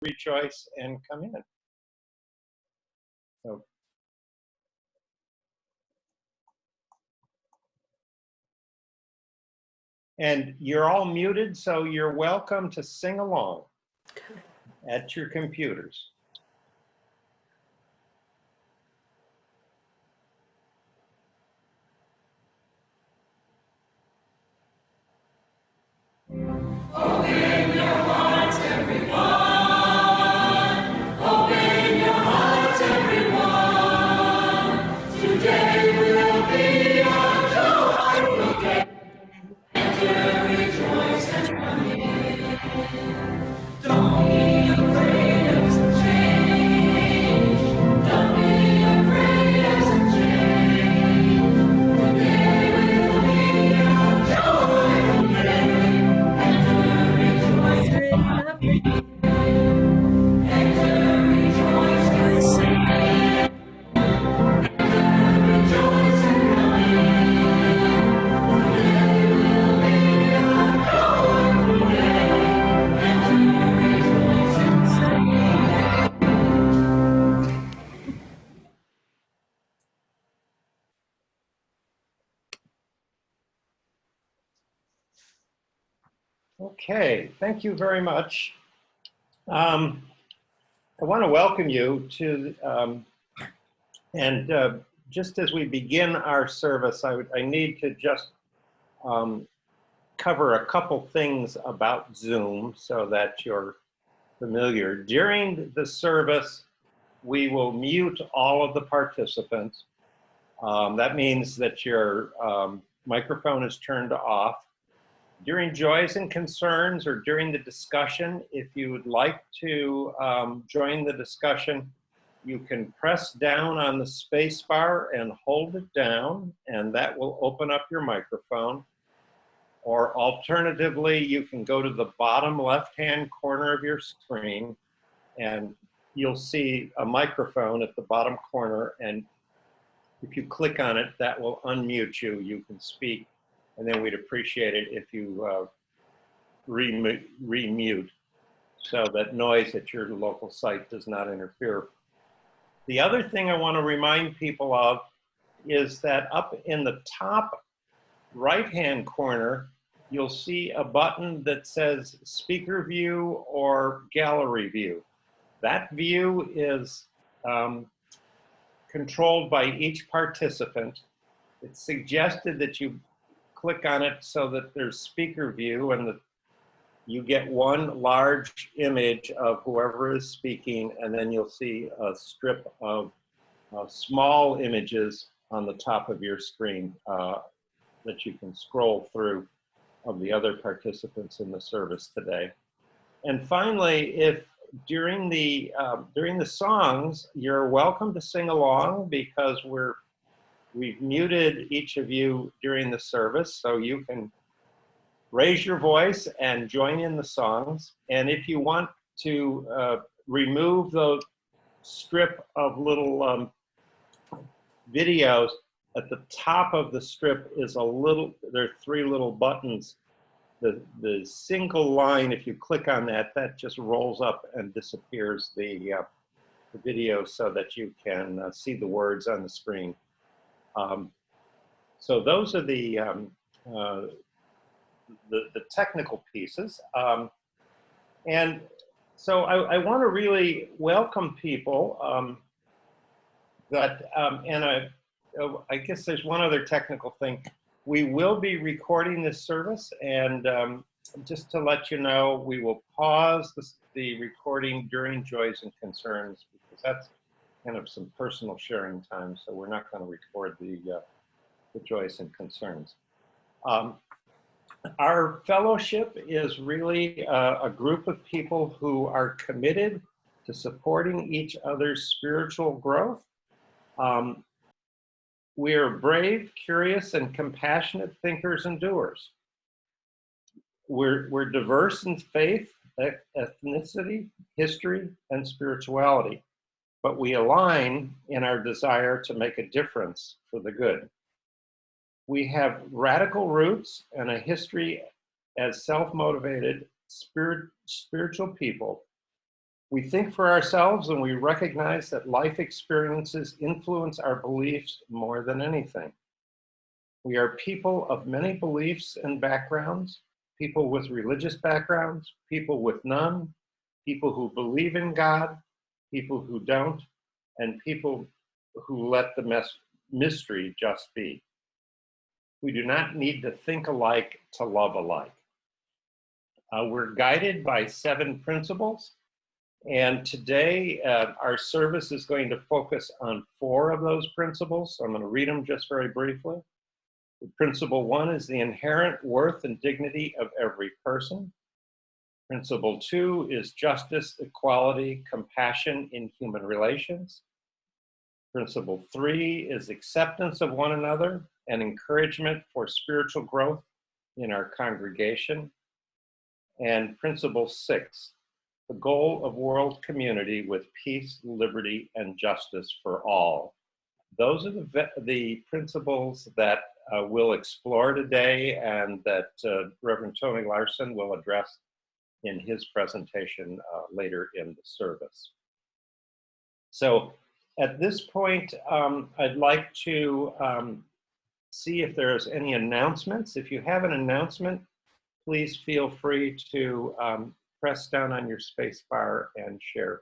rejoice and come in. So. And you're all muted, so you're welcome to sing along at your computers. Open your hearts, everyone. Open your hearts, everyone. Today will be a joyful day. Enter, rejoice, and come in. Don't be afraid of some change. Don't be afraid of some change. Today will be a joyful day. Okay, thank you very much. I want to welcome you to, just as we begin our service, I need to just cover a couple things about Zoom so that you're familiar. During the service, we will mute all of the participants. That means that your microphone is turned off. During Joys and Concerns or during the discussion, if you would like to join the discussion, you can press down on the space bar and hold it down, and that will open up your microphone. Or alternatively, you can go to the bottom left-hand corner of your screen, and you'll see a microphone at the bottom corner, and if you click on it, that will unmute you. You can speak. And then we'd appreciate it if you remute so that noise at your local site does not interfere. The other thing I want to remind people of is that up in the top right-hand corner, you'll see a button that says Speaker View or Gallery View. That view is controlled by each participant. It's suggested that you click on it so that there's speaker view and that you get one large image of whoever is speaking, and then you'll see a strip of small images on the top of your screen that you can scroll through of the other participants in the service today. And finally, if during the songs, you're welcome to sing along because we've muted each of you during the service, so you can raise your voice and join in the songs. And if you want to remove the strip of little videos, at the top of the strip is there are three little buttons. The single line, if you click on that, that just rolls up and disappears the video so that you can see the words on the screen. So those are the technical pieces. And so I want to really welcome people I guess there's one other technical thing. We will be recording this service, and just to let you know, we will pause the recording during Joys and Concerns because that's kind of some personal sharing time, so we're not going to record the Joys and Concerns. Our fellowship is really a group of people who are committed to supporting each other's spiritual growth. We are brave, curious, and compassionate thinkers and doers. We're diverse in faith, ethnicity, history, and spirituality, but we align in our desire to make a difference for the good. We have radical roots and a history as self-motivated, spiritual people We think for ourselves and we recognize that life experiences influence our beliefs more than anything. We are people of many beliefs and backgrounds, people with religious backgrounds, people with none, people who believe in God, people who don't, and people who let the mystery just be. We do not need to think alike to love alike. We're guided by 7 principles. And today, our service is going to focus on 4 of those principles. So I'm going to read them just very briefly. Principle 1 is the inherent worth and dignity of every person. Principle 2 is justice, equality, compassion in human relations. Principle 3 is acceptance of one another and encouragement for spiritual growth in our congregation. And principle 6, the goal of world community with peace, liberty, and justice for all. Those are the principles that we'll explore today and that Reverend Tony Larsen will address in his presentation later in the service. So at this point, I'd like to see if there's any announcements. If you have an announcement, please feel free to press down on your space bar and share.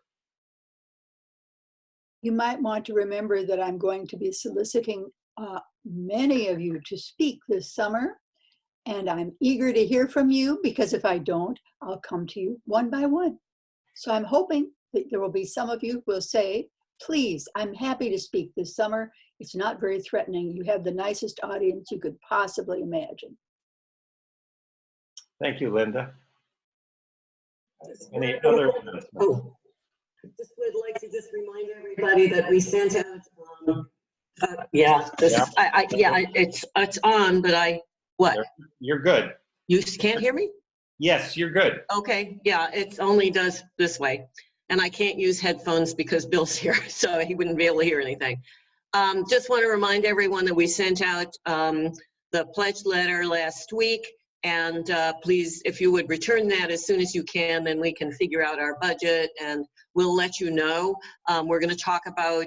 You might want to remember that I'm going to be soliciting many of you to speak this summer, and I'm eager to hear from you, because if I don't, I'll come to you one by one. So I'm hoping that there will be some of you who will say, please, I'm happy to speak this summer. It's not very threatening. You have the nicest audience you could possibly imagine. Thank you, Linda. Any other announcements? Oh, just would like to just remind everybody that we sent out. Yeah, it's on, but what? You're good. You can't hear me? Yes, you're good. Okay, yeah, it only does this way, and I can't use headphones because Bill's here, so he wouldn't be able to hear anything. Just want to remind everyone that we sent out the pledge letter last week. And please, if you would return that as soon as you can, then we can figure out our budget and we'll let you know. We're going to talk about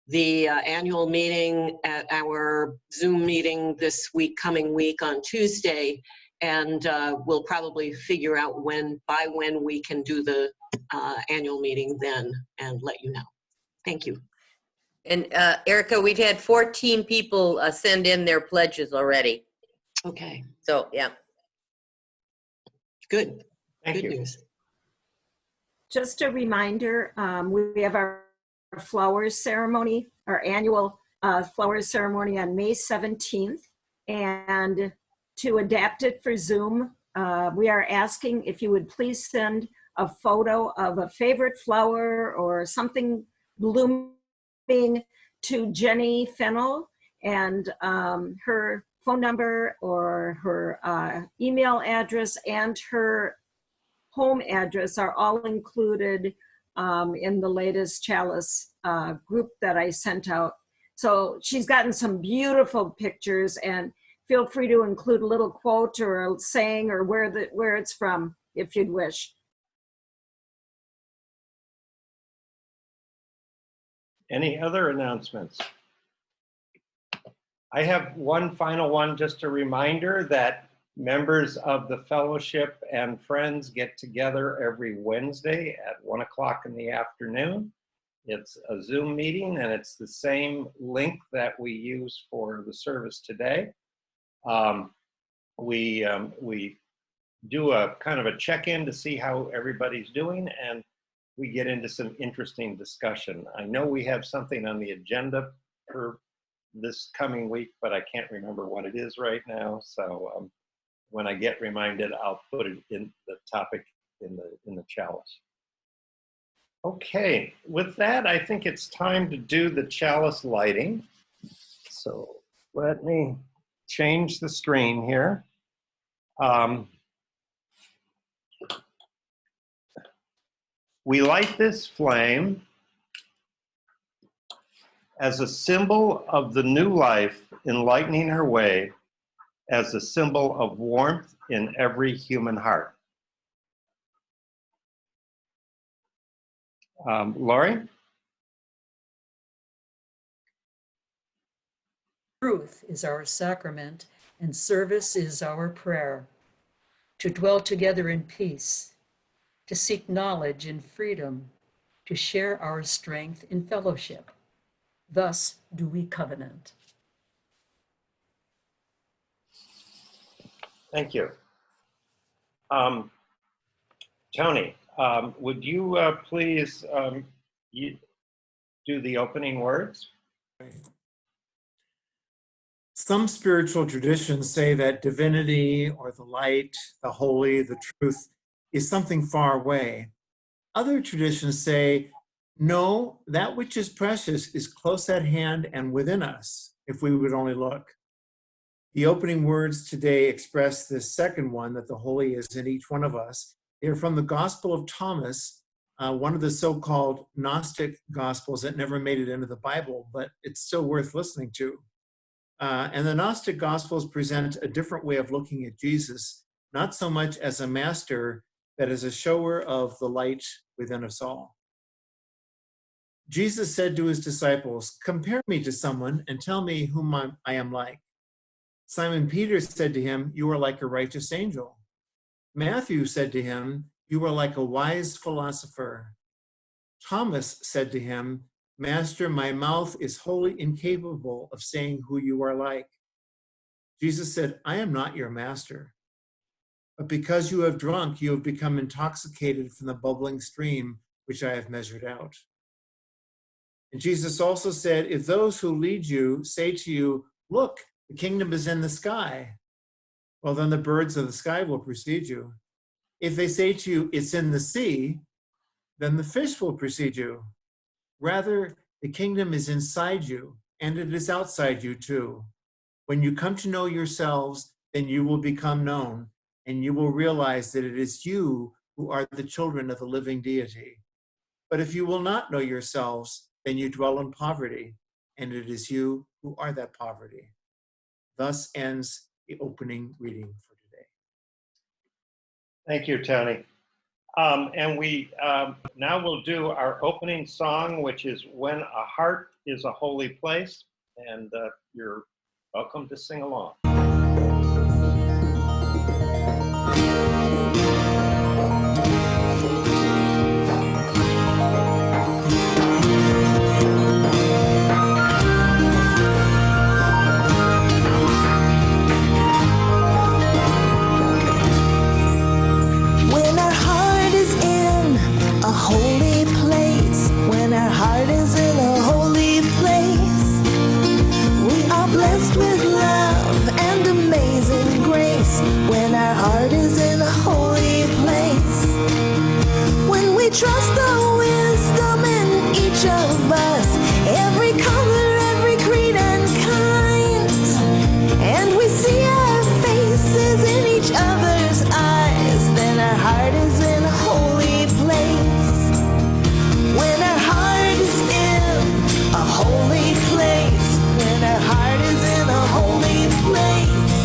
the annual meeting at our Zoom meeting this week, coming week on Tuesday. And we'll probably figure out by when we can do the annual meeting then and let you know. Thank you. And Erica, we've had 14 people send in their pledges already. Okay. So, yeah. Good. Thank you. News. Just a reminder, we have our flowers ceremony, our annual flowers ceremony on May 17th. And to adapt it for Zoom, we are asking if you would please send a photo of a favorite flower or something blooming to Jenny Fennell, and her phone number or her email address and her home address are all included in the latest Chalice group that I sent out. So she's gotten some beautiful pictures, and feel free to include a little quote or a saying or where it's from if you'd wish. Any other announcements? I have one final one, just a reminder that members of the fellowship and friends get together every Wednesday at 1 o'clock in the afternoon. It's a Zoom meeting, and it's the same link that we use for the service today. We do a kind of a check-in to see how everybody's doing, and we get into some interesting discussion. I know we have something on the agenda for this coming week, but I can't remember what it is right now. So when I get reminded, I'll put it in the topic in the chalice. Okay, with that, I think it's time to do the chalice lighting. So let me change the screen here. We light this flame as a symbol of the new life enlightening her way, as a symbol of warmth in every human heart. Lori? Truth is our sacrament, and service is our prayer. To dwell together in peace, to seek knowledge in freedom, to share our strength in fellowship. Thus do we covenant. Thank you. Tony, would you please do the opening words? Some spiritual traditions say that divinity or the light, the holy, the truth is something far away. Other traditions say, no, that which is precious is close at hand and within us, if we would only look. The opening words today express this second one, that the holy is in each one of us. They're from the Gospel of Thomas, one of the so-called Gnostic Gospels that never made it into the Bible, but it's still worth listening to. And the Gnostic Gospels present a different way of looking at Jesus, not so much as a master, but as a shower of the light within us all. Jesus said to his disciples, compare me to someone and tell me whom I am like. Simon Peter said to him, you are like a righteous angel. Matthew said to him, you are like a wise philosopher. Thomas said to him, Master, my mouth is wholly incapable of saying who you are like. Jesus said, I am not your master. But because you have drunk, you have become intoxicated from the bubbling stream which I have measured out. And Jesus also said, if those who lead you say to you, look, the kingdom is in the sky, well, then the birds of the sky will precede you. If they say to you, it's in the sea, then the fish will precede you. Rather, the kingdom is inside you, and it is outside you too. When you come to know yourselves, then you will become known, and you will realize that it is you who are the children of the living deity. But if you will not know yourselves, then you dwell in poverty, and it is you who are that poverty. Thus ends the opening reading for today. Thank you, Tony. And we now will do our opening song, which is When a Heart is a Holy Place. And you're welcome to sing along. When our heart is in a holy place, when our heart is in a holy place, we are blessed with love and amazing grace. When our heart is in a holy place, when we trust the wisdom in each of us, every color, every creed and kind, and we see our faces in each other's eyes, then our heart is in a holy place. When our heart is in a holy place, when our heart is in a holy place,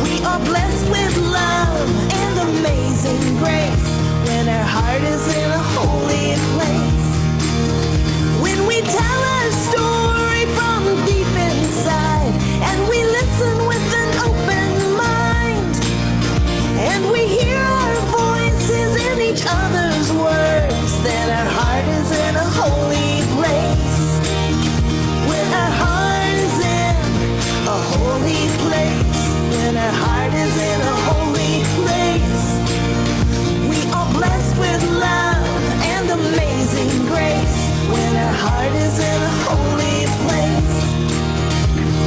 we are blessed with love and amazing grace. When our heart is in a holy place, when we tell our story from deep inside, and we listen with an open mind, and we hear our voices in each other's words, then our heart is in a holy place. When our heart is in a holy place, when our heart is in a holy place, we are blessed with love and amazing grace. When our heart is in a holy place,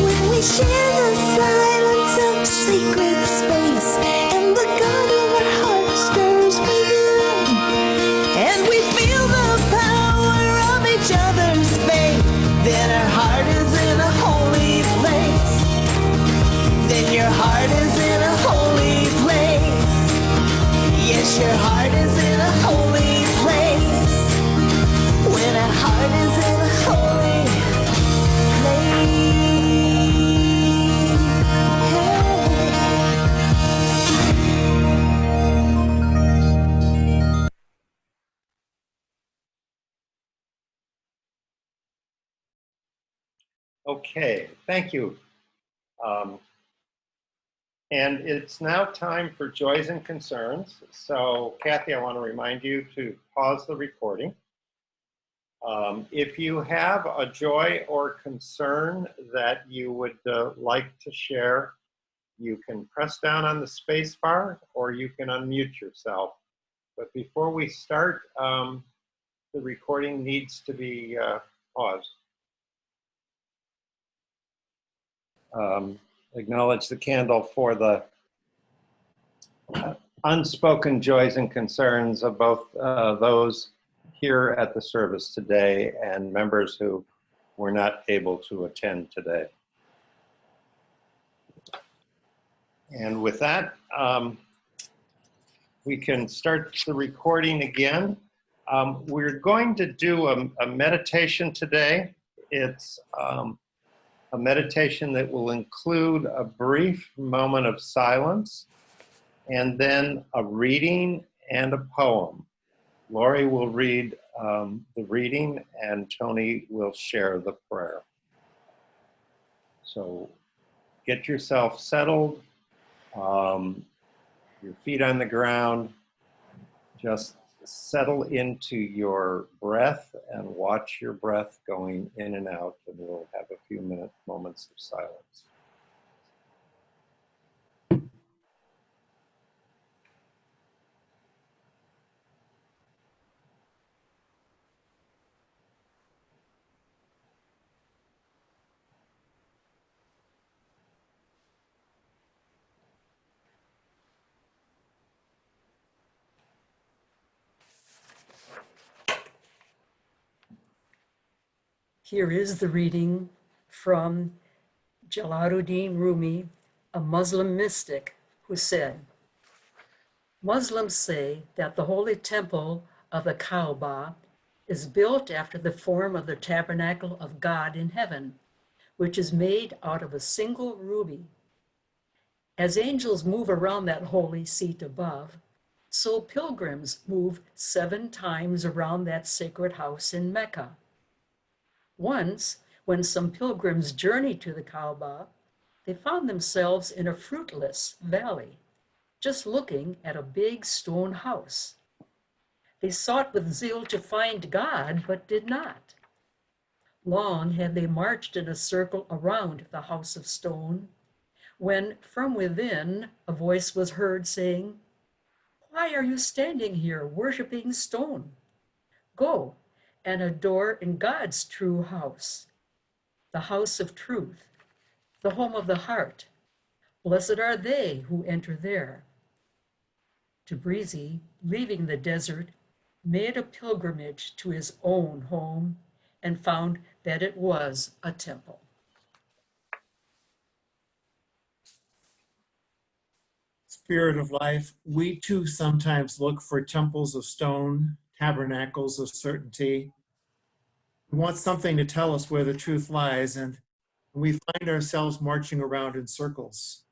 when we share the silence of sacred space, and the God of our heart stirs within, and we feel the power of each other's faith, then our heart is in a holy place. Then your heart is in a holy place. Yes, your heart is in a holy place. When our heart is in a holy Okay, thank you. And it's now time for joys and concerns. So Kathy, I want to remind you to pause the recording. If you have a joy or concern that you would like to share, you can press down on the space bar or you can unmute yourself. But before we start, the recording needs to be paused. Acknowledge the candle for the unspoken joys and concerns of both those here at the service today and members who were not able to attend today. And with that, we can start the recording again. We're going to do a meditation today. It's a meditation that will include a brief moment of silence and then a reading and a poem. Lori will read the reading and Tony will share the prayer. So get yourself settled, your feet on the ground, just settle into your breath and watch your breath going in and out, and we'll have a few moments of silence. Here is the reading from Jalaluddin Rumi, a Muslim mystic, who said, Muslims say that the holy temple of the Kaaba is built after the form of the tabernacle of God in heaven, which is made out of a single ruby. As angels move around that holy seat above, so pilgrims move 7 times around that sacred house in Mecca. Once, when some pilgrims journeyed to the Kaaba, they found themselves in a fruitless valley, just looking at a big stone house. They sought with zeal to find God, but did not. Long had they marched in a circle around the house of stone, when from within a voice was heard saying, Why are you standing here worshiping stone? Go and adore in God's true house, the house of truth, the home of the heart. Blessed are they who enter there. Tabrizi, leaving the desert, made a pilgrimage to his own home and found that it was a temple. Spirit of life, we too sometimes look for temples of stone, tabernacles of certainty. We want something to tell us where the truth lies, and we find ourselves marching around in circles.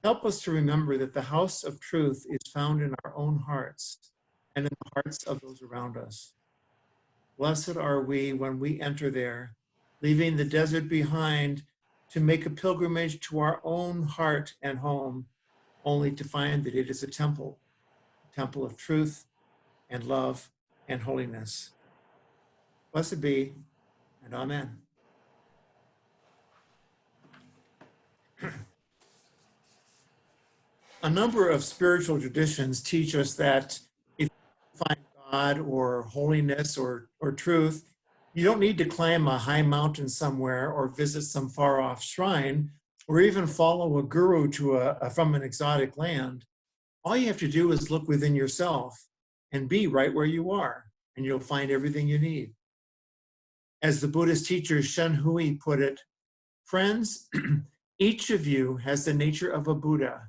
Help us to remember that the house of truth is found in our own hearts and in the hearts of those around us. Blessed are we when we enter there, leaving the desert behind to make a pilgrimage to our own heart and home, only to find that it is a temple of truth and love and holiness. Blessed be, and amen. A number of spiritual traditions teach us that if you find God or holiness or truth, you don't need to climb a high mountain somewhere or visit some far-off shrine or even follow a guru from an exotic land. All you have to do is look within yourself and be right where you are, and you'll find everything you need. As the Buddhist teacher Shen Hui put it, friends, each of you has the nature of a Buddha.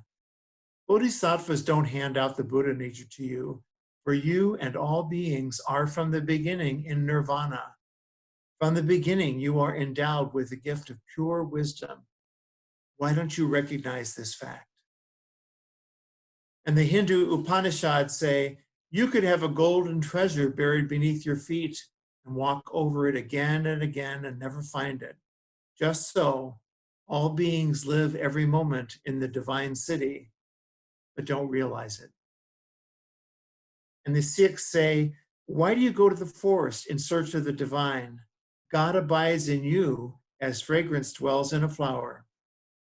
Bodhisattvas don't hand out the Buddha nature to you, for you and all beings are from the beginning in nirvana. From the beginning, you are endowed with the gift of pure wisdom. Why don't you recognize this fact? And the Hindu Upanishads say, you could have a golden treasure buried beneath your feet, and walk over it again and again and never find it. Just so, all beings live every moment in the divine city, but don't realize it. And the Sikhs say, why do you go to the forest in search of the divine? God abides in you as fragrance dwells in a flower.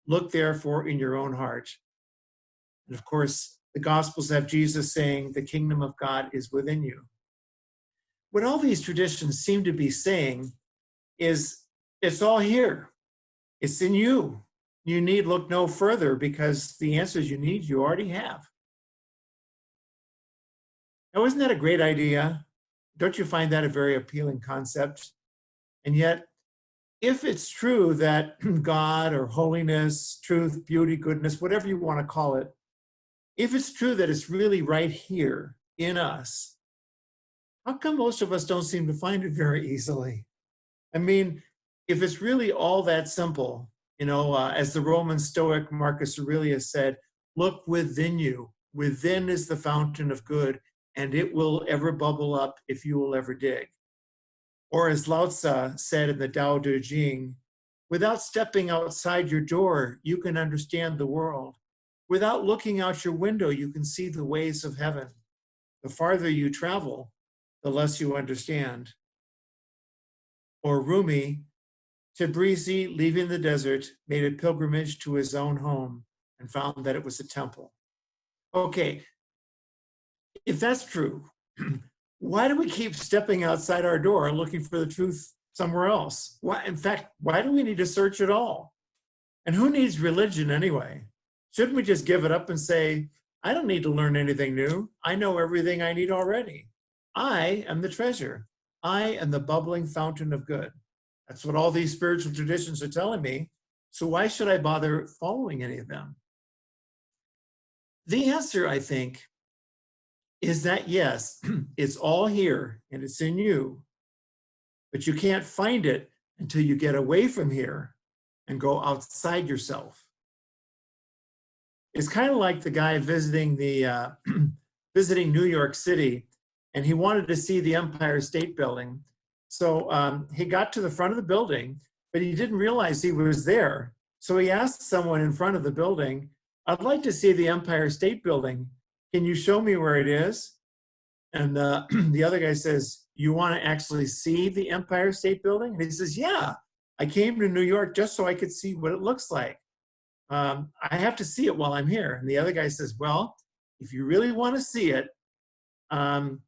Look therefore in your own heart. And of course, the Gospels have Jesus saying, the kingdom of God is within you. What all these traditions seem to be saying is, it's all here. It's in you. You need look no further because the answers you need, you already have. Now, isn't that a great idea? Don't you find that a very appealing concept? And yet, if it's true that God or holiness, truth, beauty, goodness, whatever you want to call it, if it's true that it's really right here in us, how come most of us don't seem to find it very easily? I mean, if it's really all that simple, as the Roman Stoic Marcus Aurelius said, look within you. Within is the fountain of good, and it will ever bubble up if you will ever dig. Or as Lao Tzu said in the Tao Te Ching, without stepping outside your door, you can understand the world. Without looking out your window, you can see the ways of heaven. The farther you travel, the less you understand. Or Rumi, Tabrizi, leaving the desert, made a pilgrimage to his own home and found that it was a temple. Okay, if that's true, why do we keep stepping outside our door looking for the truth somewhere else? In fact, why do we need to search at all? And who needs religion anyway? Shouldn't we just give it up and say, I don't need to learn anything new. I know everything I need already. I am the treasure. I am the bubbling fountain of good. That's what all these spiritual traditions are telling me. So why should I bother following any of them? The answer, I think, is that yes, it's all here and it's in you, but you can't find it until you get away from here and go outside yourself. It's kind of like the guy visiting visiting New York City, and he wanted to see the Empire State Building. So he got to the front of the building, but he didn't realize he was there. So he asked someone in front of the building, I'd like to see the Empire State Building. Can you show me where it is? And the other guy says, you want to actually see the Empire State Building? And he says, yeah, I came to New York just so I could see what it looks like. I have to see it while I'm here. And the other guy says, well, if you really want to see it, you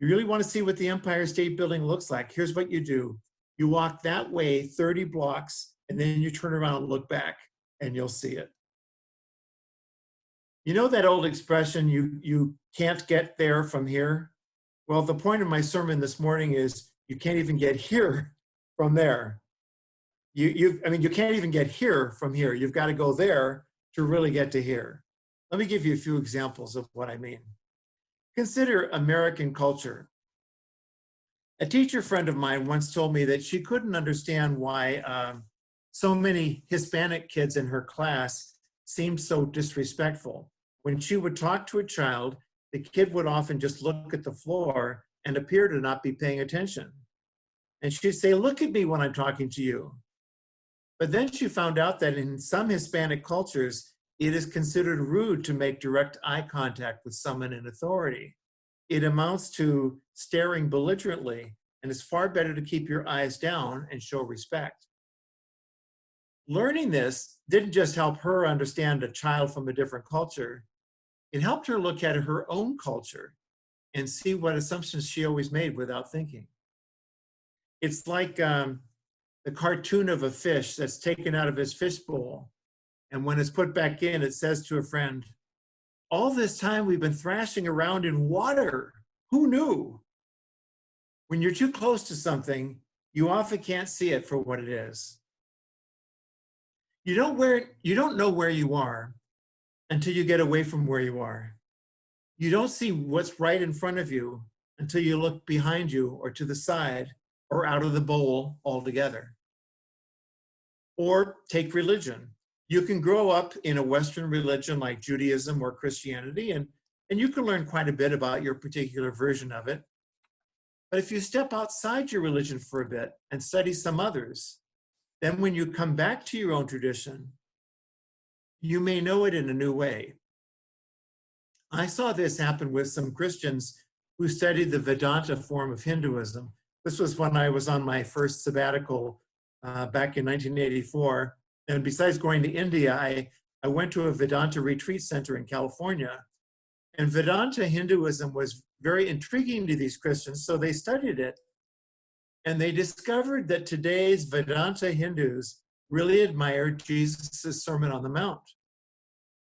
really want to see what the Empire State Building looks like, here's what you do. You walk that way 30 blocks, and then you turn around and look back, and you'll see it. You know that old expression, you can't get there from here? Well, the point of my sermon this morning is you can't even get here from there. You can't even get here from here. You've got to go there to really get to here. Let me give you a few examples of what I mean. Consider American culture. A teacher friend of mine once told me that she couldn't understand why so many Hispanic kids in her class seemed so disrespectful. When she would talk to a child, the kid would often just look at the floor and appear to not be paying attention. And she'd say, look at me when I'm talking to you. But then she found out that in some Hispanic cultures, it is considered rude to make direct eye contact with someone in authority. It amounts to staring belligerently, and it's far better to keep your eyes down and show respect. Learning this didn't just help her understand a child from a different culture, it helped her look at her own culture and see what assumptions she always made without thinking. It's like the cartoon of a fish that's taken out of his fishbowl. And when it's put back in, it says to a friend, all this time we've been thrashing around in water. Who knew? When you're too close to something, you often can't see it for what it is. You don't know where you are until you get away from where you are. You don't see what's right in front of you until you look behind you or to the side or out of the bowl altogether. Or take religion. You can grow up in a Western religion like Judaism or Christianity, and you can learn quite a bit about your particular version of it. But if you step outside your religion for a bit and study some others, then when you come back to your own tradition, you may know it in a new way. I saw this happen with some Christians who studied the Vedanta form of Hinduism. This was when I was on my first sabbatical back in 1984. And besides going to India, I went to a Vedanta retreat center in California. And Vedanta Hinduism was very intriguing to these Christians, so they studied it. And they discovered that today's Vedanta Hindus really admire Jesus' Sermon on the Mount.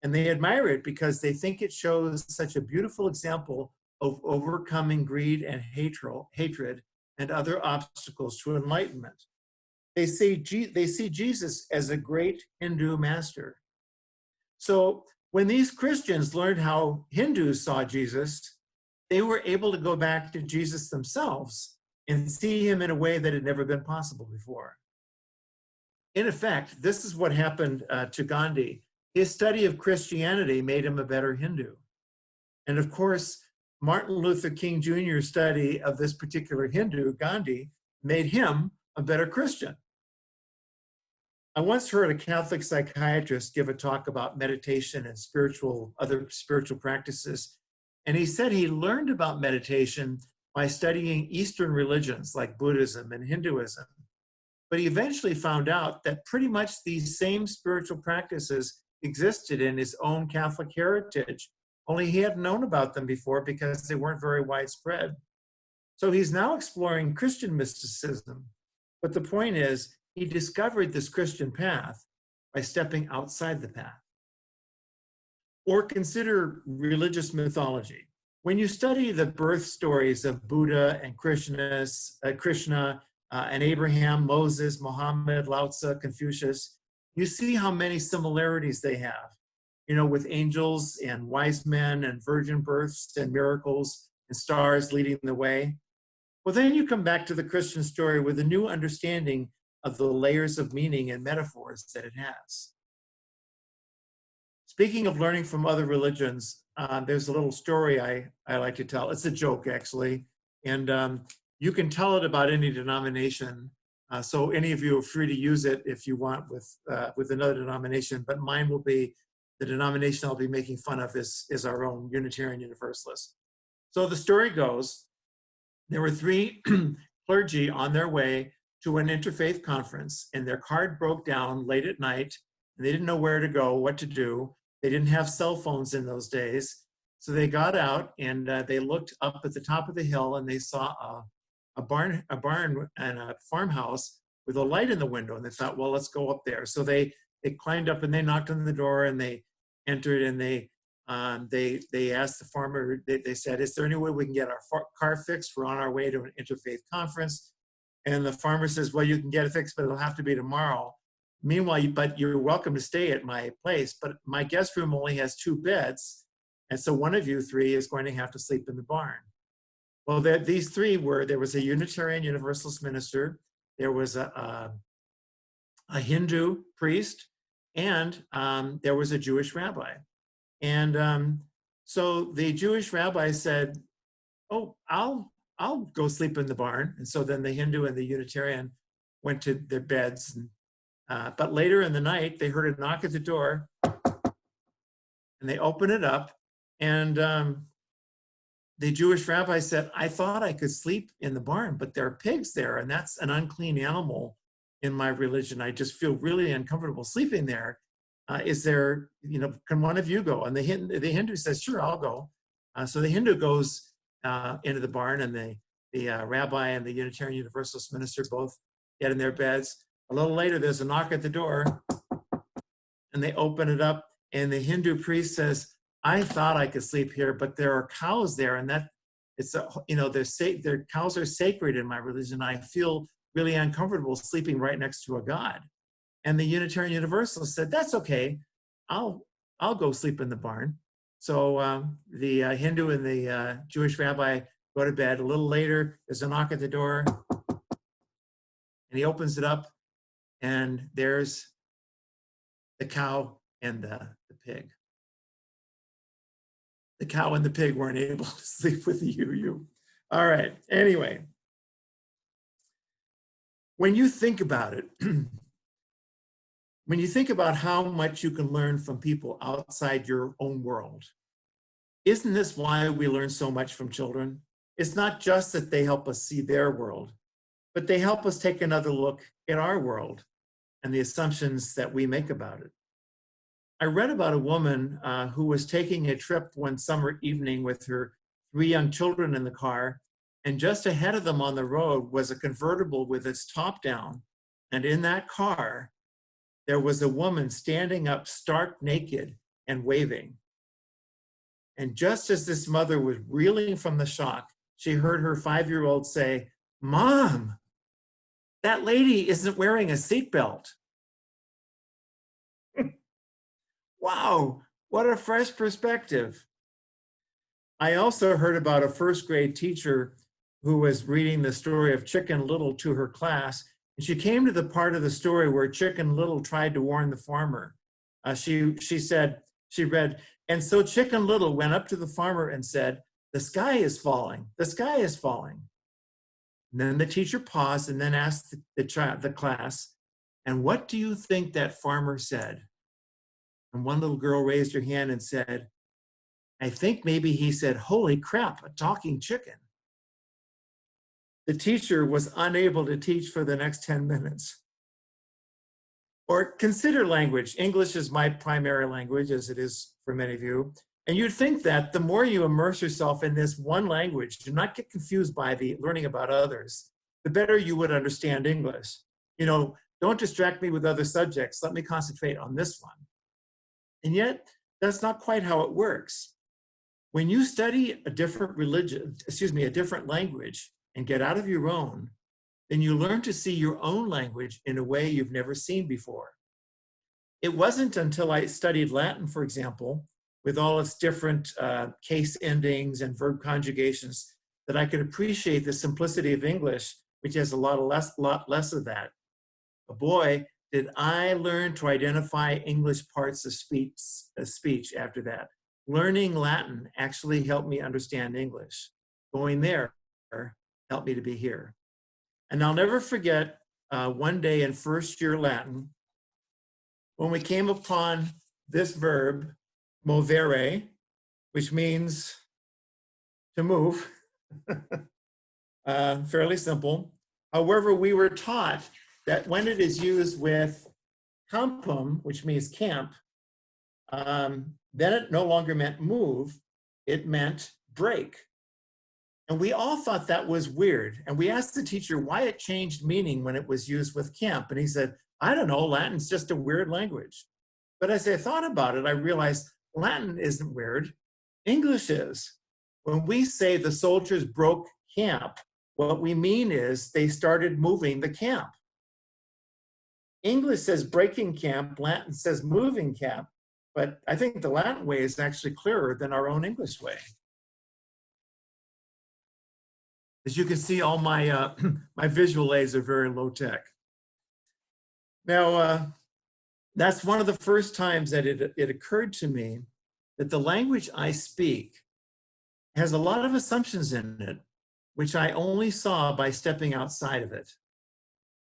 And they admire it because they think it shows such a beautiful example of overcoming greed and hatred and other obstacles to enlightenment. They see Jesus as a great Hindu master. So when these Christians learned how Hindus saw Jesus, they were able to go back to Jesus themselves and see him in a way that had never been possible before. In effect, this is what happened to Gandhi. His study of Christianity made him a better Hindu. And of course, Martin Luther King Jr.'s study of this particular Hindu, Gandhi, made him a better Christian. I once heard a Catholic psychiatrist give a talk about meditation and other spiritual practices. And he said he learned about meditation by studying Eastern religions like Buddhism and Hinduism. But he eventually found out that pretty much these same spiritual practices existed in his own Catholic heritage, only he hadn't known about them before because they weren't very widespread. So he's now exploring Christian mysticism. But the point is, he discovered this Christian path by stepping outside the path. Or consider religious mythology. When you study the birth stories of Buddha and Krishna and Abraham, Moses, Muhammad, Lao Tzu, Confucius, you see how many similarities they have, with angels and wise men and virgin births and miracles and stars leading the way. Well, then you come back to the Christian story with a new understanding of the layers of meaning and metaphors that it has. Speaking of learning from other religions, there's a little story I like to tell. It's a joke, actually, and you can tell it about any denomination. So any of you are free to use it if you want with another denomination, but mine will be, the denomination I'll be making fun of is our own Unitarian Universalist. So the story goes, there were 3 clergy on their way to an interfaith conference, and their card broke down late at night, and they didn't know where to go, what to do. They didn't have cell phones in those days. So they got out and they looked up at the top of the hill and they saw a barn and a farmhouse with a light in the window. And they thought, well, let's go up there. So they climbed up and they knocked on the door and they entered and they asked the farmer, they said, is there any way we can get our car fixed? We're on our way to an interfaith conference. And the farmer says, well, you can get it fixed, but it'll have to be tomorrow. Meanwhile, but you're welcome to stay at my place, but my guest room only has 2 beds. And so one of you 3 is going to have to sleep in the barn. Well, these 3 there was a Unitarian Universalist minister, there was a Hindu priest, and there was a Jewish rabbi. And so the Jewish rabbi said, oh, I'll go sleep in the barn. And so then the Hindu and the Unitarian went to their beds. But later in the night, they heard a knock at the door and they opened it up. And the Jewish rabbi said, I thought I could sleep in the barn, but there are pigs there, and that's an unclean animal in my religion. I just feel really uncomfortable sleeping there. Is there, can one of you go? And the Hindu says, sure, I'll go. So the Hindu goes into the barn, and the rabbi and the Unitarian Universalist minister both get in their beds. A little later, there's a knock at the door, and they open it up, and the Hindu priest says, I thought I could sleep here, but there are cows there, and their cows are sacred in my religion. I feel really uncomfortable sleeping right next to a god. And the Unitarian Universalist said, that's okay, I'll go sleep in the barn. So the Hindu and the Jewish rabbi go to bed. A little later, there's a knock at the door, and he opens it up, and there's the cow and the pig. The cow and the pig weren't able to sleep with the UU. All right. Anyway, when you think about it, when you think about how much you can learn from people outside your own world, isn't this why we learn so much from children? It's not just that they help us see their world, but they help us take another look at our world and the assumptions that we make about it. I read about a woman who was taking a trip one summer evening with her 3 young children in the car, and just ahead of them on the road was a convertible with its top down. And in that car, there was a woman standing up stark naked and waving. And just as this mother was reeling from the shock, she heard her 5-year-old say, "Mom, that lady isn't wearing a seatbelt." Wow, what a fresh perspective. I also heard about a first grade teacher who was reading the story of Chicken Little to her class, and she came to the part of the story where Chicken Little tried to warn the farmer. She read, "And so Chicken Little went up to the farmer and said, 'The sky is falling, the sky is falling.'" And then the teacher paused and then asked the class, "And what do you think that farmer said?" And one little girl raised her hand and said, "I think maybe he said, 'Holy crap, a talking chicken.'" The teacher was unable to teach for the next 10 minutes. Or consider language. English is my primary language, as it is for many of you. And you'd think that the more you immerse yourself in this one language, do not get confused by the learning about others, the better you would understand English. You know, don't distract me with other subjects. Let me concentrate on this one. And yet, that's not quite how it works. When you study a different a different language and get out of your own, then you learn to see your own language in a way you've never seen before. It wasn't until I studied Latin, for example, with all its different case endings and verb conjugations, that I could appreciate the simplicity of English, which has a lot less of that. But boy, did I learn to identify English parts of speech after that. Learning Latin actually helped me understand English. Going there helped me to be here. And I'll never forget one day in first year Latin, when we came upon this verb, movere, which means to move, fairly simple. However, we were taught that when it is used with campum, which means camp, then it no longer meant move, it meant break. And we all thought that was weird. And we asked the teacher why it changed meaning when it was used with camp. And he said, "I don't know, Latin's just a weird language." But as I thought about it, I realized Latin isn't weird, English is. When we say the soldiers broke camp, what we mean is they started moving the camp. English says breaking camp, Latin says moving camp, but I think the Latin way is actually clearer than our own English way. As you can see, all my my visual aids are very low tech. Now, that's one of the first times that it occurred to me that the language I speak has a lot of assumptions in it, which I only saw by stepping outside of it.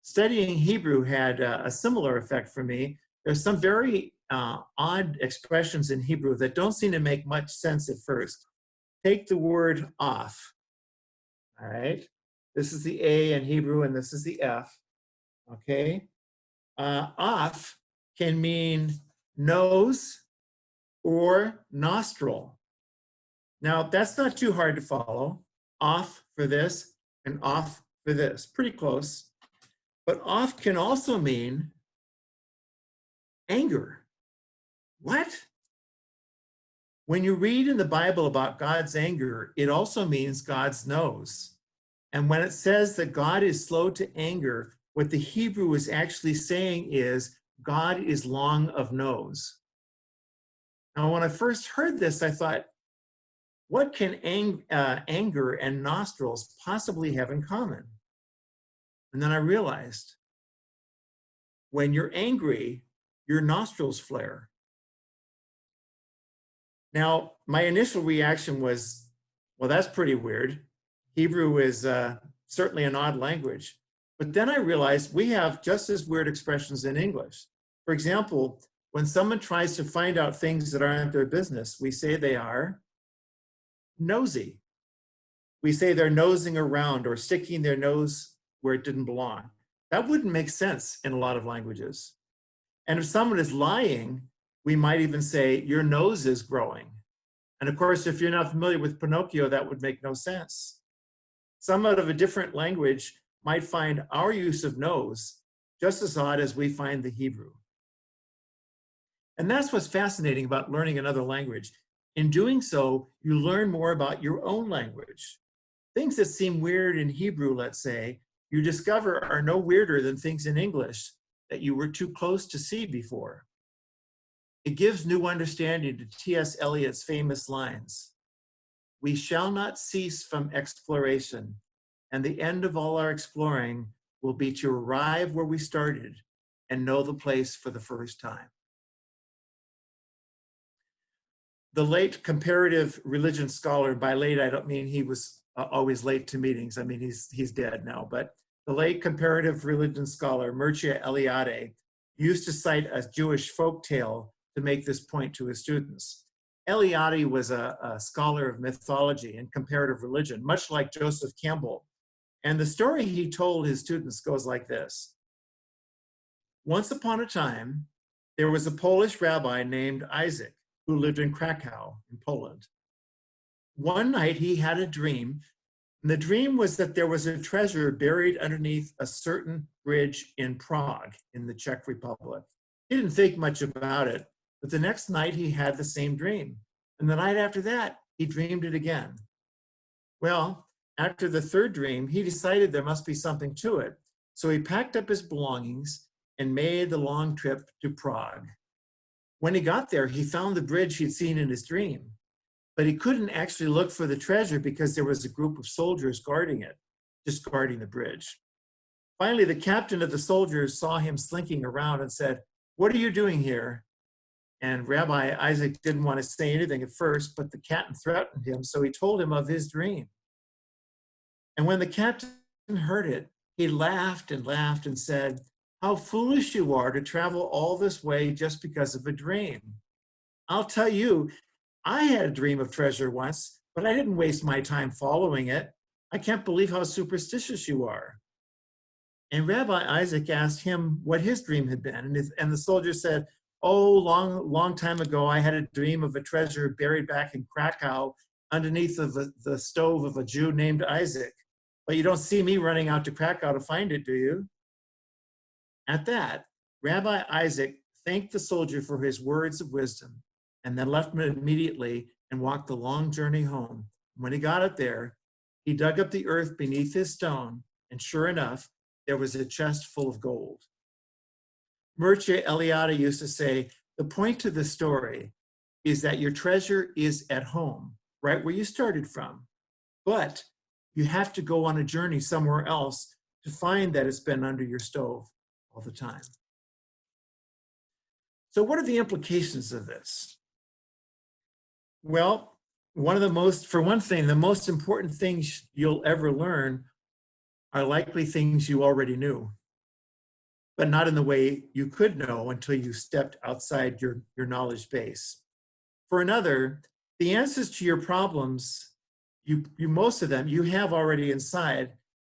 Studying Hebrew had a similar effect for me. There's some very odd expressions in Hebrew that don't seem to make much sense at first. Take the word off. All right, this is the A in Hebrew and this is the F, okay? Off can mean nose or nostril. Now, that's not too hard to follow. Off for this and off for this, pretty close. But off can also mean anger. What? When you read in the Bible about God's anger, it also means God's nose. And when it says that God is slow to anger, what the Hebrew is actually saying is God is long of nose. Now, when I first heard this, I thought, what can anger and nostrils possibly have in common? And then I realized, when you're angry, your nostrils flare. Now, my initial reaction was, well, that's pretty weird. Hebrew is certainly an odd language. But then I realized we have just as weird expressions in English. For example, when someone tries to find out things that aren't their business, we say they are nosy. We say they're nosing around or sticking their nose where it didn't belong. That wouldn't make sense in a lot of languages. And if someone is lying, we might even say, your nose is growing. And of course, if you're not familiar with Pinocchio, that would make no sense. Someone of a different language might find our use of nose just as odd as we find the Hebrew. And that's what's fascinating about learning another language. In doing so, you learn more about your own language. Things that seem weird in Hebrew, let's say, you discover are no weirder than things in English that you were too close to see before. It gives new understanding to T.S. Eliot's famous lines. We shall not cease from exploration, and the end of all our exploring will be to arrive where we started and know the place for the first time. The late comparative religion scholar, by late I don't mean he was always late to meetings, I mean he's dead now, but the late comparative religion scholar Mircea Eliade used to cite a Jewish folk tale to make this point to his students. Eliade was a scholar of mythology and comparative religion, much like Joseph Campbell. And the story he told his students goes like this. Once upon a time, there was a Polish rabbi named Isaac who lived in Krakow in Poland. One night he had a dream, and the dream was that there was a treasure buried underneath a certain bridge in Prague in the Czech Republic. He didn't think much about it, but the next night he had the same dream. And the night after that, he dreamed it again. Well, after the third dream, he decided there must be something to it. So he packed up his belongings and made the long trip to Prague. When he got there, he found the bridge he'd seen in his dream, but he couldn't actually look for the treasure because there was a group of soldiers guarding it, just guarding the bridge. Finally, the captain of the soldiers saw him slinking around and said, "What are you doing here?" And Rabbi Isaac didn't want to say anything at first, but the captain threatened him, so he told him of his dream. And when the captain heard it, he laughed and said, "How foolish you are to travel all this way just because of a dream. I'll tell you, I had a dream of treasure once, but I didn't waste my time following it. I can't believe how superstitious you are." And Rabbi Isaac asked him what his dream had been. And the soldier said, "Oh, long time ago, I had a dream of a treasure buried back in Krakow underneath of the stove of a Jew named Isaac. But you don't see me running out to Krakow to find it, do you?" At that, Rabbi Isaac thanked the soldier for his words of wisdom and then left him immediately and walked the long journey home. When he got up there, he dug up the earth beneath his stone, and sure enough, there was a chest full of gold. Mircea Eliade used to say, the point to the story is that your treasure is at home, right where you started from. But you have to go on a journey somewhere else to find that it's been under your stove all the time. So what are the implications of this? Well, for one thing, the most important things you'll ever learn are likely things you already knew, but not in the way you could know until you stepped outside your knowledge base. For another, the answers to your problems, most of them you have already inside,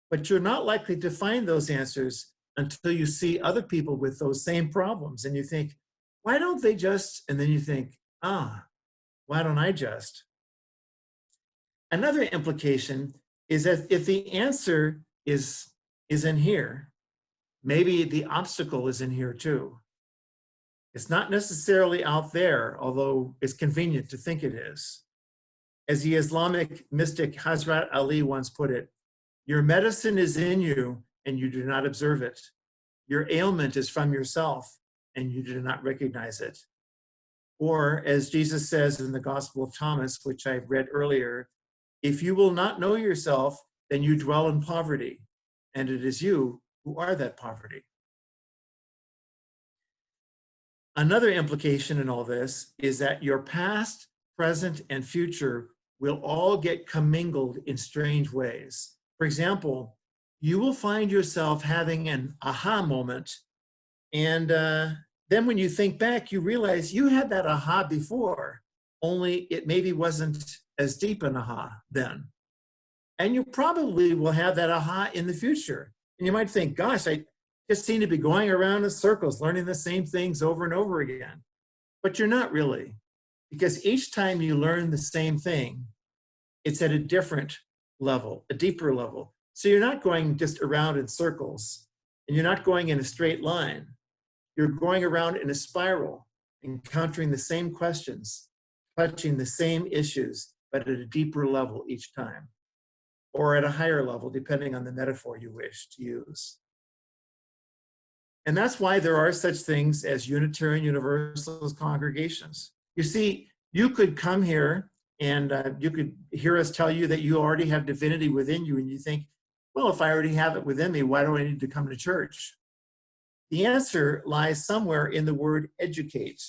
but you're not likely to find those answers until you see other people with those same problems. And you think, why don't they just, and then you think, why don't I just? Another implication is that if the answer is in here, maybe the obstacle is in here too. It's not necessarily out there, although it's convenient to think it is. As the Islamic mystic Hazrat Ali once put it, your medicine is in you and you do not observe it. Your ailment is from yourself and you do not recognize it. Or as Jesus says in the Gospel of Thomas, which I read earlier, if you will not know yourself, then you dwell in poverty, and it is you who are that poverty. Another implication in all this is that your past, present, and future will all get commingled in strange ways. For example, you will find yourself having an aha moment, and then when you think back, you realize you had that aha before, only it maybe wasn't as deep an aha then. And you probably will have that aha in the future. And you might think, gosh, I just seem to be going around in circles, learning the same things over and over again. But you're not really, because each time you learn the same thing, it's at a different level, a deeper level. So you're not going just around in circles, and you're not going in a straight line. You're going around in a spiral, encountering the same questions, touching the same issues, but at a deeper level each time, or at a higher level, depending on the metaphor you wish to use. And that's why there are such things as Unitarian Universalist congregations. You see, you could come here and you could hear us tell you that you already have divinity within you, and you think, well, if I already have it within me, why do I need to come to church? The answer lies somewhere in the word educate.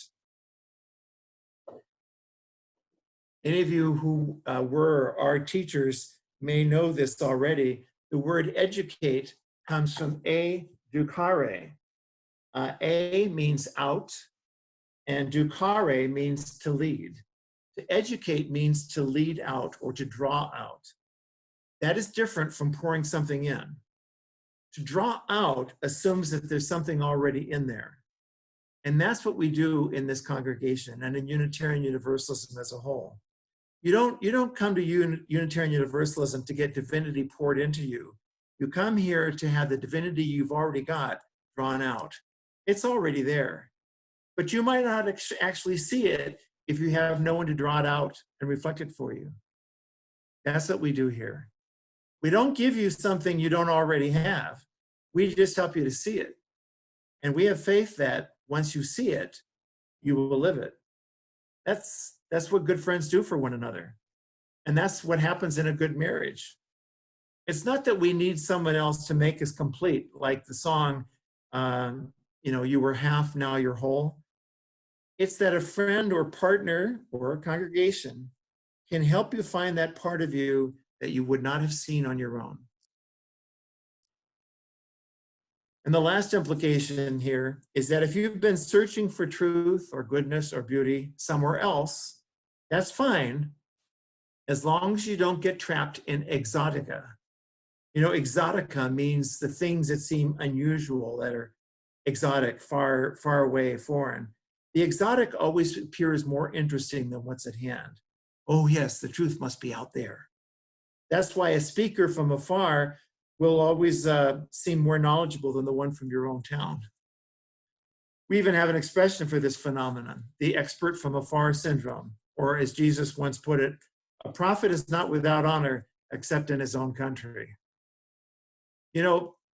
Any of you who were our teachers may know this already. The word educate comes from educare. A means out, and ducare means to lead. To educate means to lead out or to draw out. That is different from pouring something in. To draw out assumes that there's something already in there. And that's what we do in this congregation and in Unitarian Universalism as a whole. You don't come to Unitarian Universalism to get divinity poured into you. You come here to have the divinity you've already got drawn out. It's already there. But you might not actually see it if you have no one to draw it out and reflect it for you. That's what we do here. We don't give you something you don't already have. We just help you to see it. And we have faith that once you see it, you will live it. That's what good friends do for one another. And that's what happens in a good marriage. It's not that we need someone else to make us complete, like the song, you were half, now you're whole. It's that a friend or partner or a congregation can help you find that part of you that you would not have seen on your own. And the last implication here is that if you've been searching for truth or goodness or beauty somewhere else, that's fine, as long as you don't get trapped in exotica. Exotica means the things that seem unusual, that are exotic, far, far away, foreign. The exotic always appears more interesting than what's at hand. Oh yes, the truth must be out there. That's why a speaker from afar will always seem more knowledgeable than the one from your own town. We even have an expression for this phenomenon, the expert from afar syndrome, or as Jesus once put it, a prophet is not without honor except in his own country.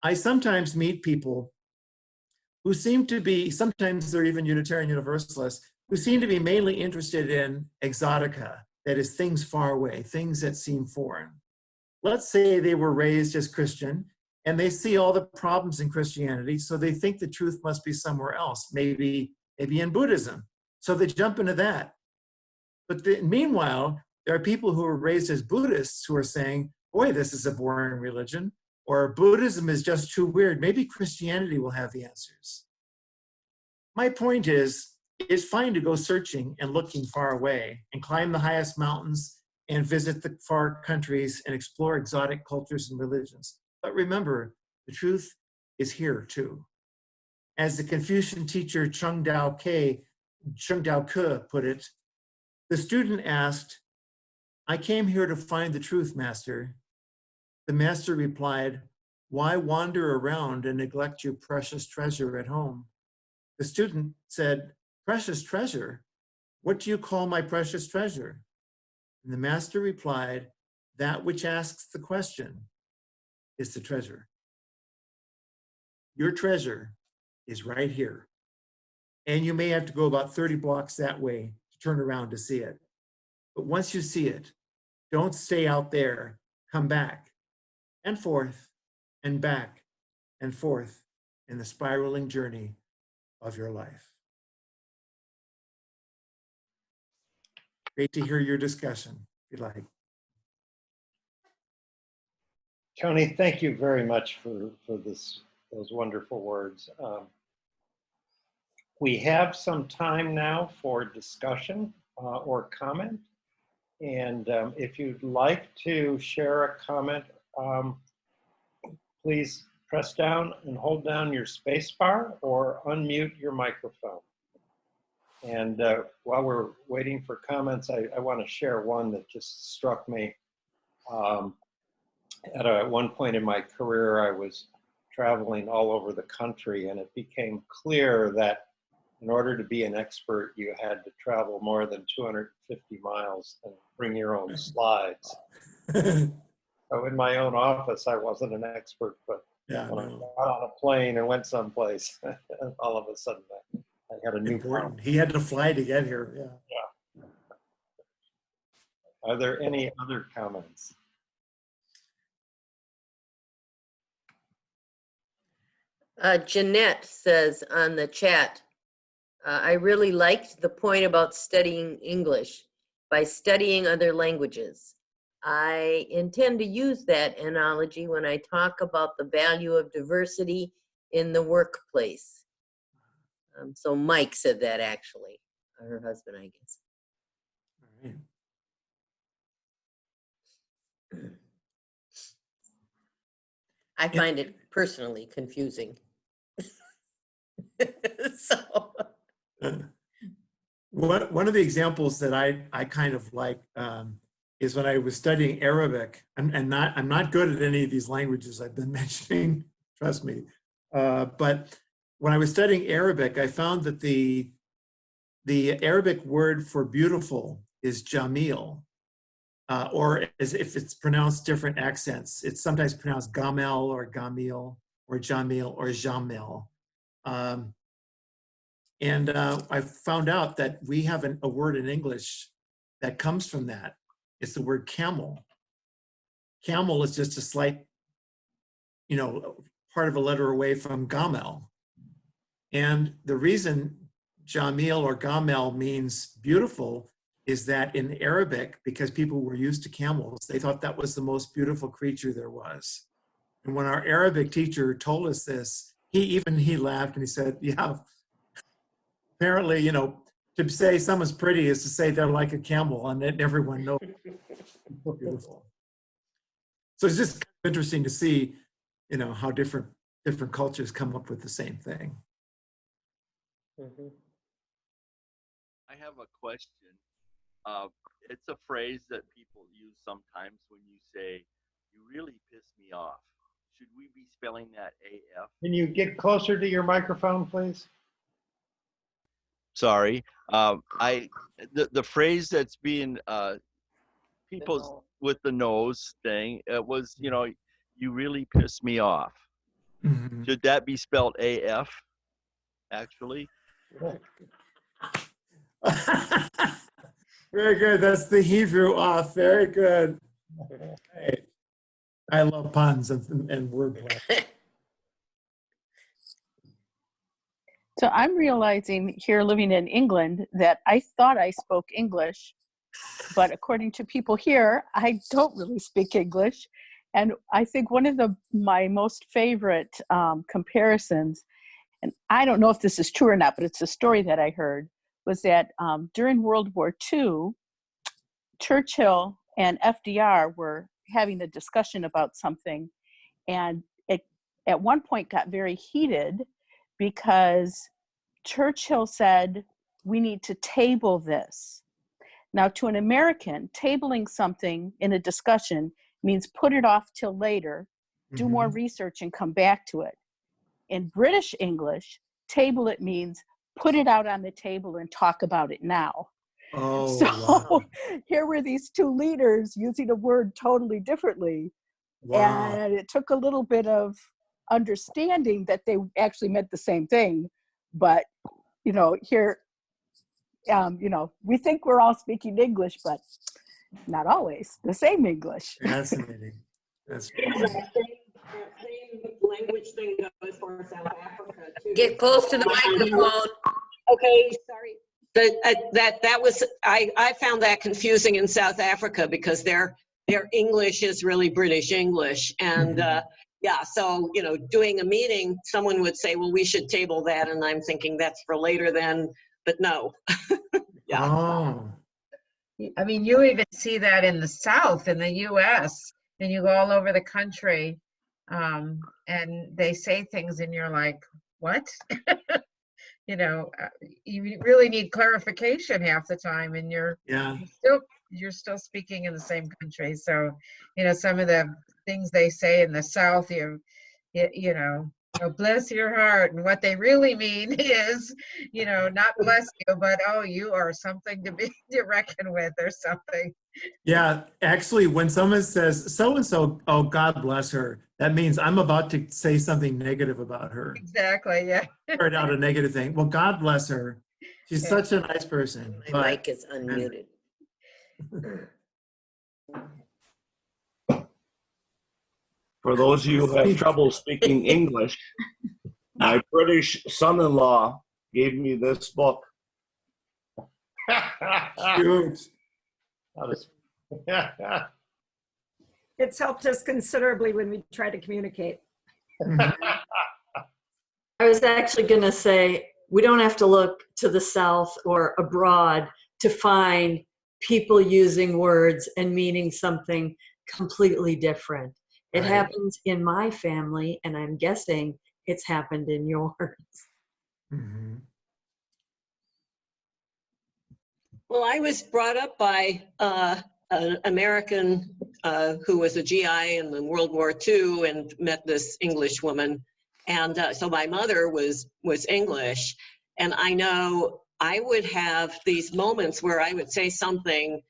I sometimes meet people who seem to be, sometimes they're even Unitarian Universalists, who seem to be mainly interested in exotica, that is things far away, things that seem foreign. Let's say they were raised as Christian and they see all the problems in Christianity, so they think the truth must be somewhere else, maybe in Buddhism. So they jump into that. But meanwhile, there are people who are raised as Buddhists who are saying, boy, this is a boring religion, or Buddhism is just too weird. Maybe Christianity will have the answers. My point is, it's fine to go searching and looking far away and climb the highest mountains and visit the far countries and explore exotic cultures and religions. But remember, the truth is here too. As the Confucian teacher Chung Dao Ke put it, the student asked, I came here to find the truth, master. The master replied, why wander around and neglect your precious treasure at home? The student said, precious treasure? What do you call my precious treasure? And the master replied, that which asks the question is the treasure. Your treasure is right here. And you may have to go about 30 blocks that way to turn around to see it. But once you see it, don't stay out there. Come back and forth and back and forth in the spiraling journey of your life. Great to hear your discussion. if you like. Tony, thank you very much for those wonderful words. We have some time now for discussion or comment. And if you'd like to share a comment, please press down and hold down your space bar or unmute your microphone. And while we're waiting for comments, I want to share one that just struck me. At one point in my career, I was traveling all over the country, and it became clear that in order to be an expert, you had to travel more than 250 miles and bring your own slides. So in my own office, I wasn't an expert, but Yeah, when I no. got on a plane and went someplace, all of a sudden I had a new Important. He had to fly to get here. Yeah. Are there any other comments? Jeanette says on the chat, I really liked the point about studying English by studying other languages. I intend to use that analogy when I talk about the value of diversity in the workplace. So Mike said that actually, or her husband, I guess. All right. I find it personally confusing. So. One of the examples that I kind of like is when I was studying Arabic. I'm not good at any of these languages I've been mentioning, trust me. But when I was studying Arabic, I found that the Arabic word for beautiful is jamil, or as if it's pronounced different accents. It's sometimes pronounced gamel or gamil or jamil or jamil. And I found out that we have a word in English that comes from that. It's the word camel. Camel is just a slight, part of a letter away from gamel. And the reason jamil or gamel means beautiful is that in Arabic, because people were used to camels, they thought that was the most beautiful creature there was. And when our Arabic teacher told us this, he laughed and he said, yeah, apparently, to say someone's pretty is to say they're like a camel, and then everyone knows. Beautiful. So it's just interesting to see, how different cultures come up with the same thing. Mhm. I have a question. It's a phrase that people use sometimes when you say, "You really piss me off." Should we be spelling that AF? Can you get closer to your microphone, please? Sorry. The phrase that's being people with the nose thing, it was, you really piss me off. Mm-hmm. Should that be spelled AF, actually? Very good. That's the Hebrew off. Very good. Hey, I love puns and wordplay. So I'm realizing here living in England that I thought I spoke English, but according to people here, I don't really speak English. And I think one of my most favorite comparisons, and I don't know if this is true or not, but it's a story that I heard, was that during World War II, Churchill and FDR were having a discussion about something, and it at one point got very heated because Churchill said, "We need to table this." Now, to an American, tabling something in a discussion means put it off till later, do more research and come back to it. In British English, table it means put it out on the table and talk about it now. Oh, So wow. here were these two leaders using a word totally differently. Wow. And it took a little bit of understanding that they actually meant the same thing. But, here, we think we're all speaking English, but not always the same English. Fascinating. That's That same language thing goes for South Africa too. Get close to the microphone. Okay, sorry. That was, I found that confusing in South Africa because their English is really British English. And yeah, so, you know, doing a meeting, someone would say, well, we should table that. And I'm thinking that's for later then, but no. Yeah. Oh, I mean, you even see that in the South, in the US, and you go all over the country, and they say things and you're like, what? You know, you really need clarification half the time, and yeah. you're still speaking in the same country. So, you know, some of the things they say in the South, you know, oh, bless your heart, and what they really mean is, you know, not bless you, but oh, you are something to be to reckon with, or something. Yeah, actually, when someone says so-and-so, oh, God bless her, that means I'm about to say something negative about her. Exactly. Yeah. Start out a negative thing. Well, God bless her. She's Yeah. such a nice person. My but- mic is unmuted. For those of you who have trouble speaking English, my British son-in-law gave me this book. Cute. It's helped us considerably when we try to communicate. I was actually going to say, we don't have to look to the South or abroad to find people using words and meaning something completely different. It Right. happens in my family, and I'm guessing it's happened in yours. Mhm. Well, I was brought up by an American who was a GI in World War II and met this English woman. And so my mother was English. And I know I would have these moments where I would say something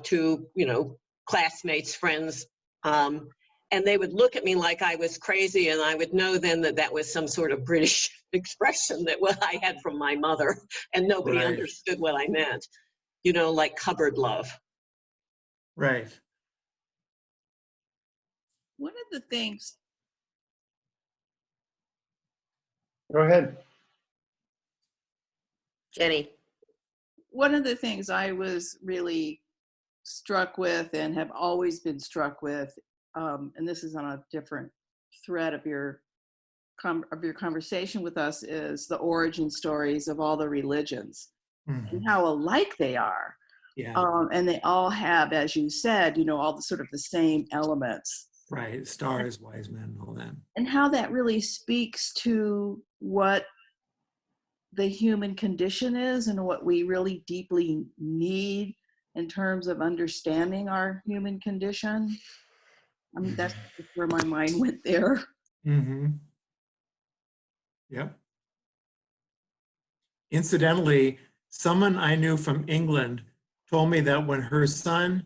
to, you know, classmates, friends, and they would look at me like I was crazy, and I would know then that that was some sort of British expression that what I had from my mother, and nobody Right. understood what I meant. You know, like cupboard love. Right. One of the things, Go ahead. Jenny. one of the things I was really struck with and have always been struck with, and this is on a different thread of your conversation with us, is the origin stories of all the religions Mhm. and how alike they are. Yeah. And they all have, as you said, you know, all the sort of the same elements. Right. Stars, wise men, all that. And how that really speaks to what the human condition is and what we really deeply need in terms of understanding our human condition. I mean, that's where my mind went there. Mm-hmm. Yep. Incidentally, someone I knew from England told me that when her son,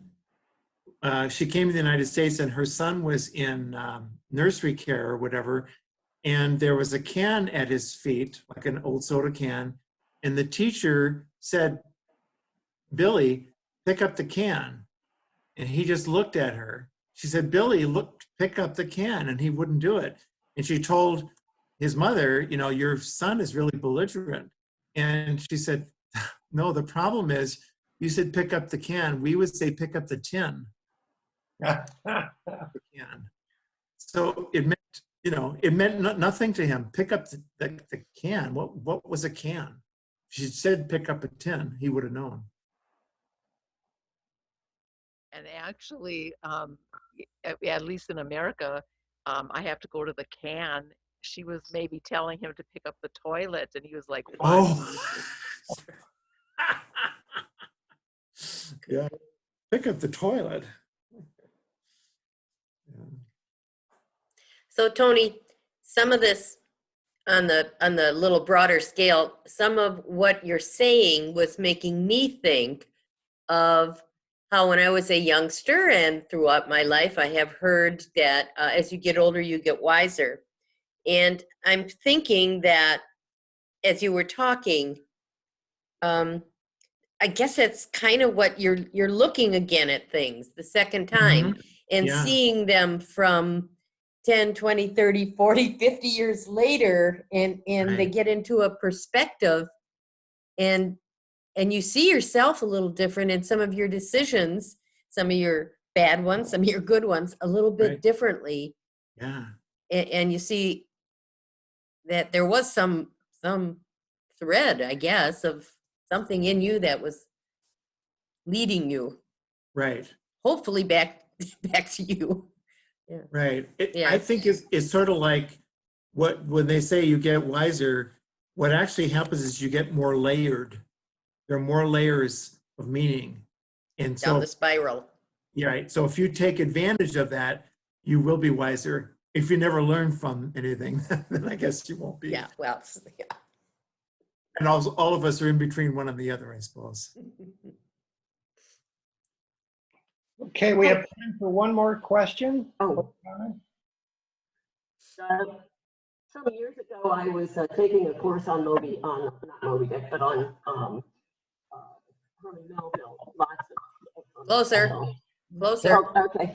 she came to the United States and her son was in nursery care or whatever, and there was a can at his feet, like an old soda can, and the teacher said, Billy, pick up the can. And he just looked at her. She said, Billy, look, pick up the can, and he wouldn't do it. And she told his mother, you know, your son is really belligerent. And she said, no, the problem is you said pick up the can. We would say pick up the tin. The can. So it meant, you know, it meant nothing to him. Pick up the can. What was a can? She said pick up a tin. He would have known. And actually, at least in America, I have to go to the can. She was maybe telling him to pick up the toilet, and he was like, what? Oh. Yeah, pick up the toilet. Yeah. So Tony, some of this on the little broader scale, some of what you're saying was making me think of how when I was a youngster and throughout my life, I have heard that as you get older, you get wiser. And I'm thinking that as you were talking, I guess that's kind of what you're looking again at things the second time and Yeah. seeing them from 10, 20, 30, 40, 50 years later, and they Right. get into a perspective and and you see yourself a little different in some of your decisions, some of your bad ones, some of your good ones, a little bit Right. differently. Yeah. And you see that there was some thread, I guess, of something in you that was leading you, Right. hopefully back to you. Yeah. Right. I Yeah. think it's sort of like when they say you get wiser, what actually happens is you get more layered. There are more layers of meaning. And Down so, the spiral. yeah, right. So if you take advantage of that, you will be wiser. If you never learn from anything, then I guess you won't be. Yeah, well, yeah. And all of us are in between one and the other, I suppose. Okay, we have time for one more question. Oh. Some years ago, I was taking a course on not Moby Dick, but on Herman Melville. Closer. Okay.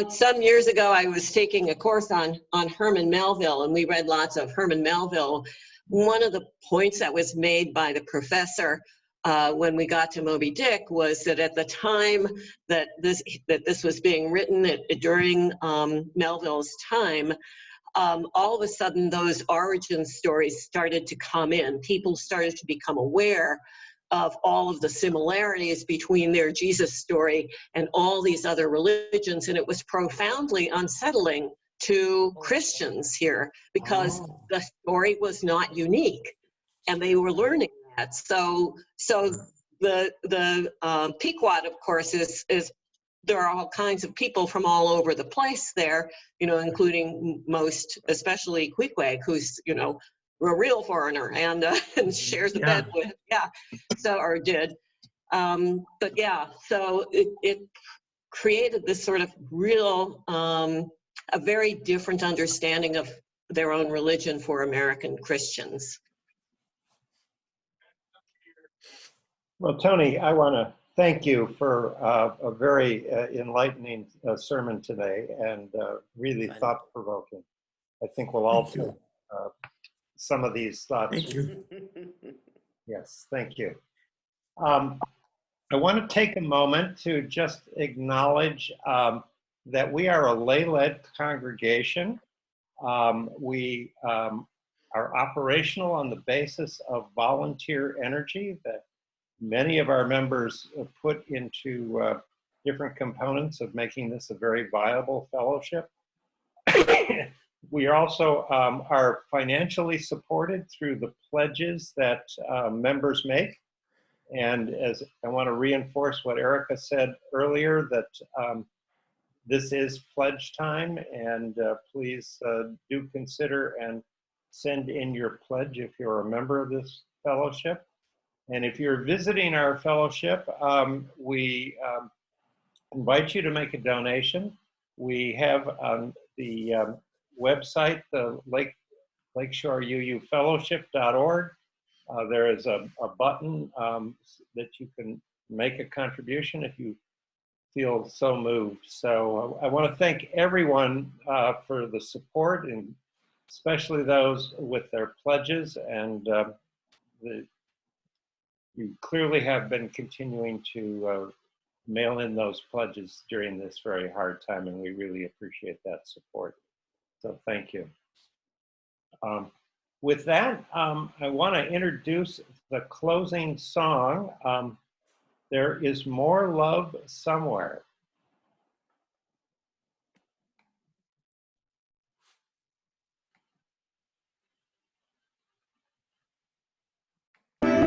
Some years ago, I was taking a course on Herman Melville, and we read lots of Herman Melville. One of the points that was made by the professor when we got to Moby Dick was that at the time that this was being written, during Melville's time, all of a sudden those origin stories started to come in. People started to become aware of all of the similarities between their Jesus story and all these other religions, and it was profoundly unsettling to Christians here because the story was not unique, and they were learning that. So the Pequot, of course, is there are all kinds of people from all over the place there, including most, especially Queequeg, who's, a real foreigner and shares a bed with, or did. But yeah, so it created this sort of real, a very different understanding of their own religion for American Christians. Well, Tony, I want to thank you for a very enlightening sermon today and really thought-provoking. I think we'll all take some of these thoughts. Thank you. Yes, thank you. I want to take a moment to just acknowledge that we are a lay-led congregation. We are operational on the basis of volunteer energy that many of our members put into different components of making this a very viable fellowship. We also are financially supported through the pledges that members make. And as I want to reinforce what Erica said earlier, that this is pledge time, and please do consider and send in your pledge if you're a member of this fellowship. And if you're visiting our fellowship, we invite you to make a donation. We have on the website, the Lakeshore UU Fellowship.org. There is a button that you can make a contribution if you feel so moved. So I want to thank everyone for the support, and especially those with their pledges. And you clearly have been continuing to mail in those pledges during this very hard time, and we really appreciate that support. So thank you. With that, I want to introduce the closing song, There Is More Love Somewhere. Somewhere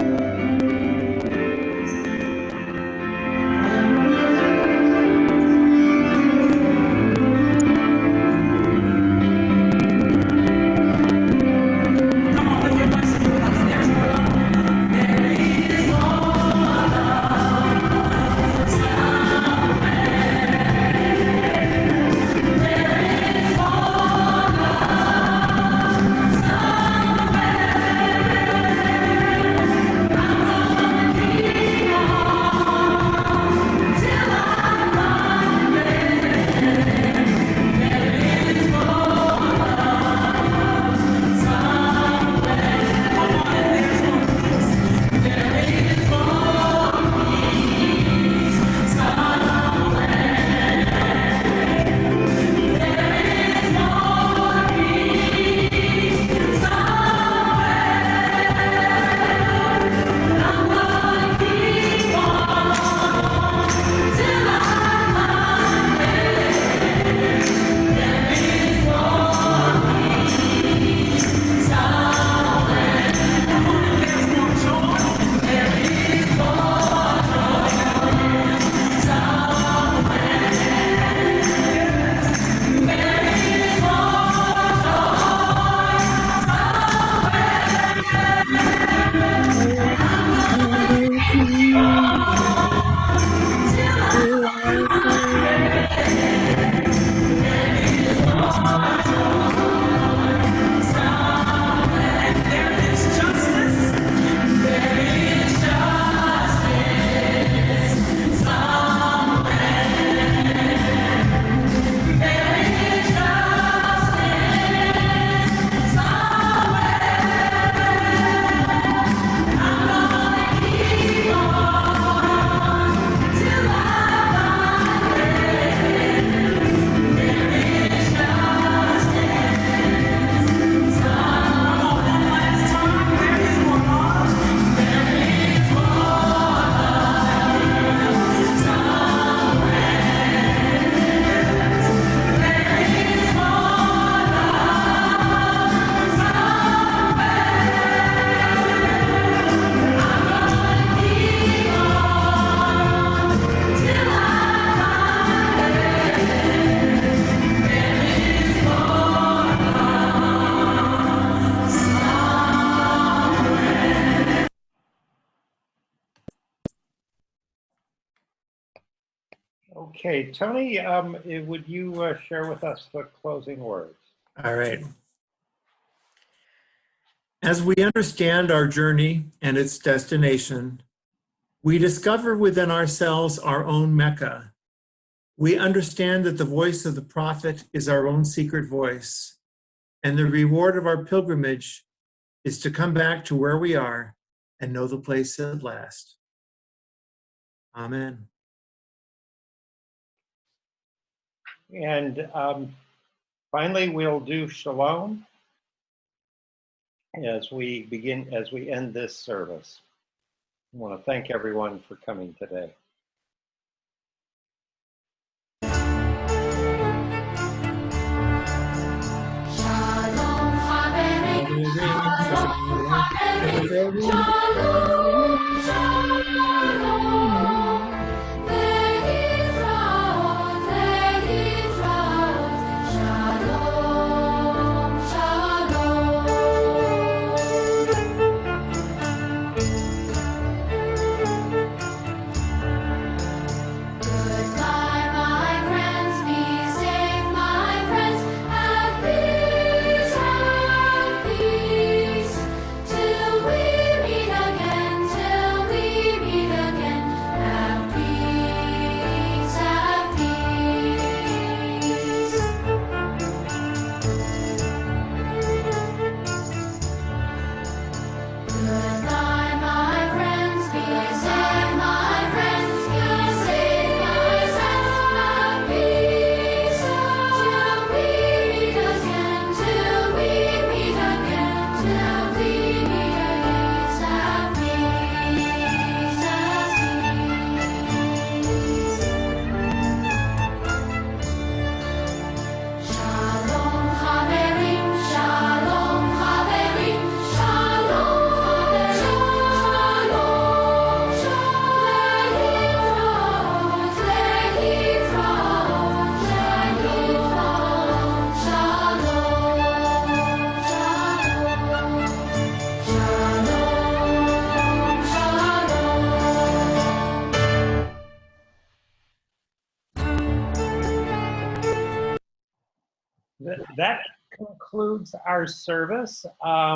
Okay, Tony, would you share with us the closing words? All right. As we understand our journey and its destination, we discover within ourselves our own Mecca. We understand that the voice of the prophet is our own secret voice, and the reward of our pilgrimage is to come back to where we are and know the place at last. Amen. And finally, we'll do shalom as we end this service. I want to thank everyone for coming today. That concludes our service.